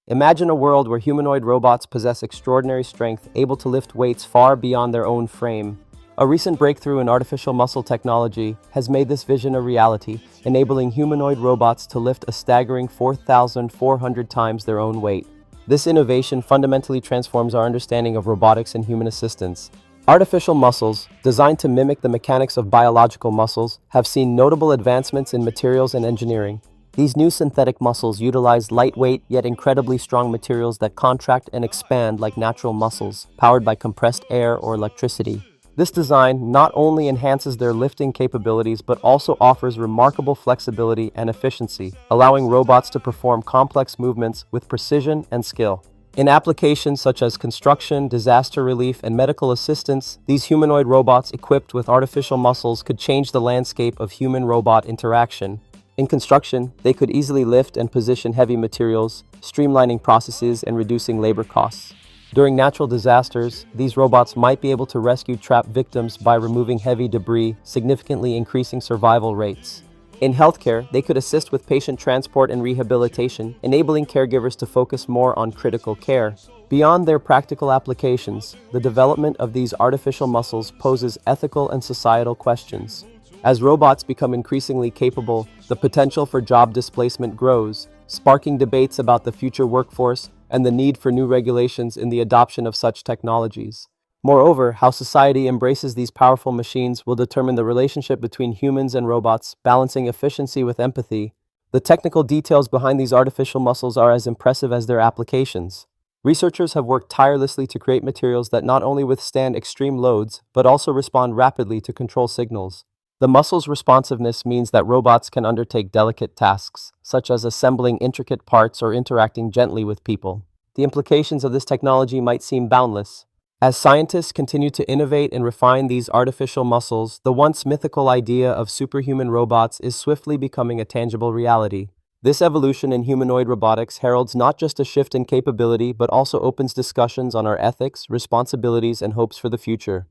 Imagine a world where humanoid robots possess extraordinary strength, able to lift weights far beyond their own frame. A recent breakthrough in artificial muscle technology has made this vision a reality, enabling humanoid robots to lift a staggering 4,400 times their own weight. This innovation fundamentally transforms our understanding of robotics and human assistance. Artificial muscles, designed to mimic the mechanics of biological muscles, have seen notable advancements in materials and engineering. These new synthetic muscles utilize lightweight yet incredibly strong materials that contract and expand like natural muscles, powered by compressed air or electricity. This design not only enhances their lifting capabilities but also offers remarkable flexibility and efficiency, allowing robots to perform complex movements with precision and skill. In applications such as construction, disaster relief, and medical assistance, these humanoid robots equipped with artificial muscles could change the landscape of human-robot interaction. In construction, they could easily lift and position heavy materials, streamlining processes and reducing labor costs. During natural disasters, these robots might be able to rescue trapped victims by removing heavy debris, significantly increasing survival rates. In healthcare, they could assist with patient transport and rehabilitation, enabling caregivers to focus more on critical care. Beyond their practical applications, the development of these artificial muscles poses ethical and societal questions. As robots become increasingly capable, the potential for job displacement grows, sparking debates about the future workforce and the need for new regulations in the adoption of such technologies. Moreover, how society embraces these powerful machines will determine the relationship between humans and robots, balancing efficiency with empathy. The technical details behind these artificial muscles are as impressive as their applications. Researchers have worked tirelessly to create materials that not only withstand extreme loads, but also respond rapidly to control signals. The muscle's responsiveness means that robots can undertake delicate tasks, such as assembling intricate parts or interacting gently with people. The implications of this technology might seem boundless. As scientists continue to innovate and refine these artificial muscles, the once mythical idea of superhuman robots is swiftly becoming a tangible reality. This evolution in humanoid robotics heralds not just a shift in capability, but also opens discussions on our ethics, responsibilities, and hopes for the future.